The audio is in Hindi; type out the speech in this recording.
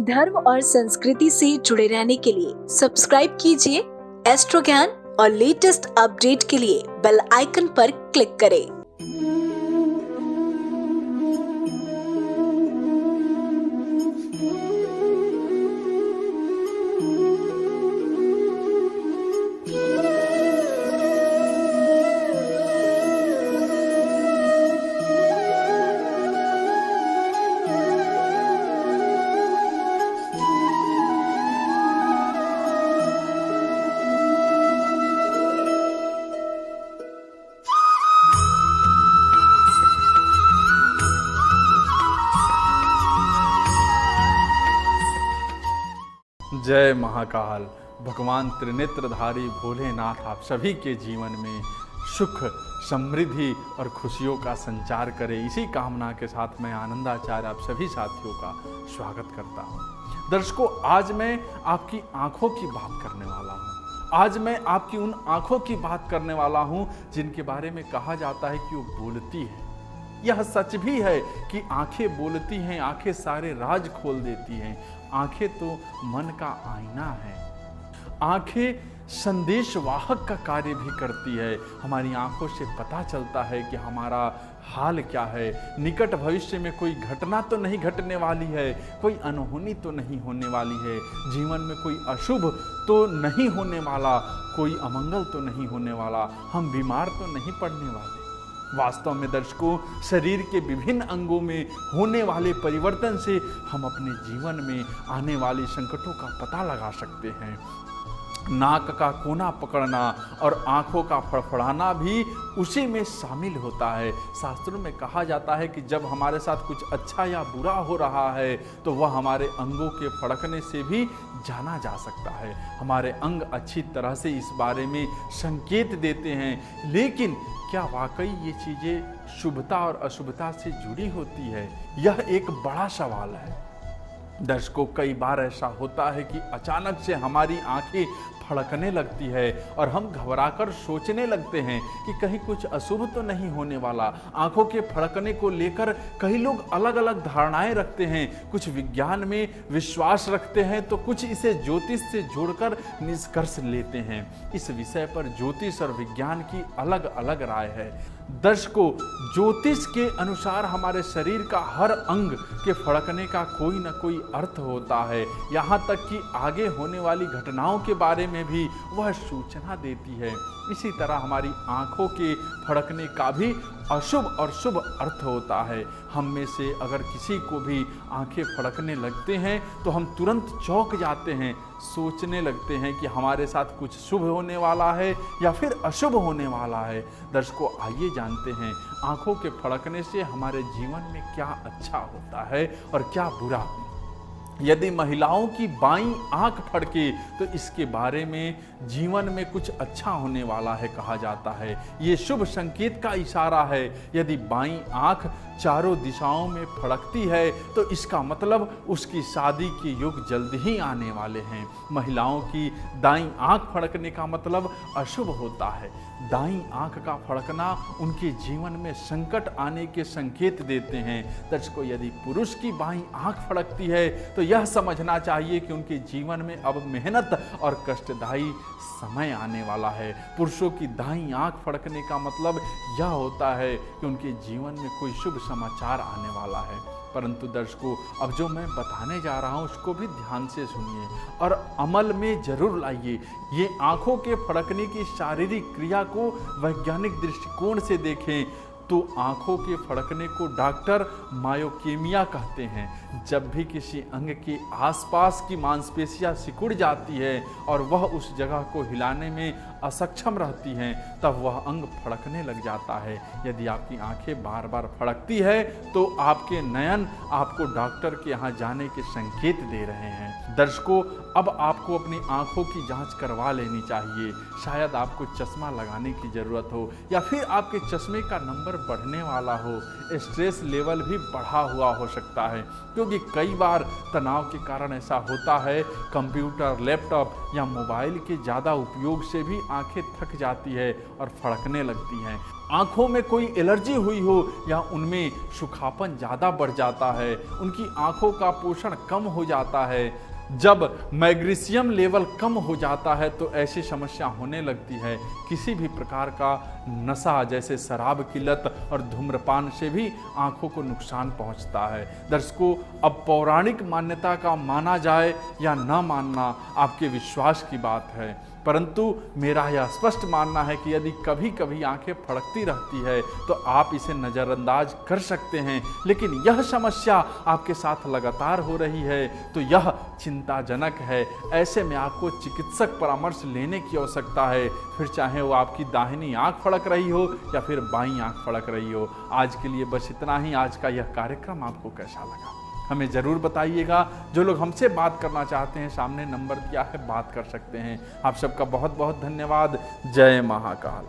धर्म और संस्कृति से जुड़े रहने के लिए सब्सक्राइब कीजिए एस्ट्रो ज्ञान और लेटेस्ट अपडेट के लिए बेल आइकन पर क्लिक करें। जय महाकाल। भगवान त्रिनेत्रधारी भोलेनाथ आप सभी के जीवन में सुख, समृद्धि और खुशियों का संचार करे, इसी कामना के साथ मैं आनंदाचार्य आप सभी साथियों का स्वागत करता हूँ। दर्शकों, आज मैं आपकी आंखों की बात करने वाला हूँ। आज मैं आपकी उन आंखों की बात करने वाला हूँ जिनके बारे में कहा जाता है कि वो बोलती है। यह सच भी है कि आंखें बोलती हैं, आंखें सारे राज खोल देती हैं। आंखें तो मन का आईना है। आंखें संदेश वाहक का कार्य भी करती है। हमारी आंखों से पता चलता है कि हमारा हाल क्या है, निकट भविष्य में कोई घटना तो नहीं घटने वाली है, कोई अनहोनी तो नहीं होने वाली है, जीवन में कोई अशुभ तो नहीं होने वाला, कोई अमंगल तो नहीं होने वाला, हम बीमार तो नहीं पड़ने वाले। वास्तव में दर्शकों, शरीर के विभिन्न अंगों में होने वाले परिवर्तन से हम अपने जीवन में आने वाली संकटों का पता लगा सकते हैं। नाक का कोना पकड़ना और आंखों का फड़फड़ाना भी उसी में शामिल होता है। शास्त्रों में कहा जाता है कि जब हमारे साथ कुछ अच्छा या बुरा हो रहा है तो वह हमारे अंगों के फड़कने से भी जाना जा सकता है। हमारे अंग अच्छी तरह से इस बारे में संकेत देते हैं, लेकिन क्या वाकई ये चीज़ें शुभता और अशुभता से जुड़ी होती है? यह एक बड़ा सवाल है। दर्शकों, कई बार ऐसा होता है कि अचानक से हमारी आंखें फड़कने लगती है और हम घबराकर सोचने लगते हैं कि कहीं कुछ अशुभ तो नहीं होने वाला। आंखों के फड़कने को लेकर कई लोग अलग अलग धारणाएं रखते हैं। कुछ विज्ञान में विश्वास रखते हैं तो कुछ इसे ज्योतिष से जोड़कर निष्कर्ष लेते हैं। इस विषय पर ज्योतिष और विज्ञान की अलग अलग राय है। दर्शकों, ज्योतिष के अनुसार हमारे शरीर का हर अंग के फड़कने का कोई न कोई अर्थ होता है। यहाँ तक कि आगे होने वाली घटनाओं के बारे में भी वह सूचना देती है। इसी तरह हमारी आंखों के फड़कने का भी अशुभ और शुभ अर्थ होता है। हम में से अगर किसी को भी आंखें फड़कने लगते हैं तो हम तुरंत चौंक जाते हैं, सोचने लगते हैं कि हमारे साथ कुछ शुभ होने वाला है या फिर अशुभ होने वाला है। दर्शकों, आइए जानते हैं आंखों के फड़कने से हमारे जीवन में क्या अच्छा होता है और क्या बुरा। यदि महिलाओं की बाईं आंख फड़के तो इसके बारे में जीवन में कुछ अच्छा होने वाला है कहा जाता है। ये शुभ संकेत का इशारा है। यदि बाईं आंख चारों दिशाओं में फड़कती है तो इसका मतलब उसकी शादी के युग जल्द ही आने वाले हैं। महिलाओं की दाईं आंख फड़कने का मतलब अशुभ होता है। दाईं आंख का फड़कना उनके जीवन में संकट आने के संकेत देते हैं। दर्शकों, यदि पुरुष की बाईं आंख फड़कती है तो यह समझना चाहिए कि उनके जीवन में अब मेहनत और कष्टदायी समय आने वाला है। पुरुषों की दाईं आंख फड़कने का मतलब यह होता है कि उनके जीवन में कोई शुभ समाचार आने वाला है। परंतु दर्शकों, अब जो मैं बताने जा रहा हूँ उसको भी ध्यान से सुनिए और अमल में जरूर लाइए। ये आंखों के फड़कने की शारीरिक क्रिया को वैज्ञानिक दृष्टिकोण से देखें तो आंखों के फड़कने को डॉक्टर मायोकेमिया कहते हैं। जब भी किसी अंग के आसपास की मांसपेशियां सिकुड़ जाती है और वह उस जगह को हिलाने में असक्षम रहती हैं, तब वह अंग फड़कने लग जाता है। यदि आपकी आंखें बार बार फड़कती है तो आपके नयन आपको डॉक्टर के यहाँ जाने के संकेत दे रहे हैं। दर्शकों, अब आपको अपनी आंखों की जांच करवा लेनी चाहिए। शायद आपको चश्मा लगाने की ज़रूरत हो या फिर आपके चश्मे का नंबर बढ़ने वाला हो, स्ट्रेस लेवल भी बढ़ा हुआ हो सकता है, क्योंकि कई बार तनाव के कारण ऐसा होता है। कंप्यूटर, लैपटॉप या मोबाइल के ज़्यादा उपयोग से भी आंखें थक जाती है और फड़कने लगती हैं। आंखों में कोई एलर्जी हुई हो या उनमें सुखापन ज़्यादा बढ़ जाता है, उनकी आंखों का पोषण कम हो जाता है। जब मैग्नीशियम लेवल कम हो जाता है तो ऐसी समस्या होने लगती है। किसी भी प्रकार का नशा जैसे शराब की लत और धूम्रपान से भी आंखों को नुकसान पहुंचता है। दर्शकों, अब पौराणिक मान्यता का माना जाए या ना मानना आपके विश्वास की बात है, परंतु मेरा यह स्पष्ट मानना है कि यदि कभी कभी आंखें फड़कती रहती है तो आप इसे नज़रअंदाज कर सकते हैं, लेकिन यह समस्या आपके साथ लगातार हो रही है तो यह चिंताजनक है। ऐसे में आपको चिकित्सक परामर्श लेने की आवश्यकता है, फिर चाहे वो आपकी दाहिनी आंख फड़क रही हो या फिर बाईं आंख फड़क रही हो। आज के लिए बस इतना ही। आज का यह कार्यक्रम आपको कैसा लगा हमें ज़रूर बताइएगा। जो लोग हमसे बात करना चाहते हैं, सामने नंबर दिया है, बात कर सकते हैं। आप सबका बहुत बहुत धन्यवाद। जय महाकाल।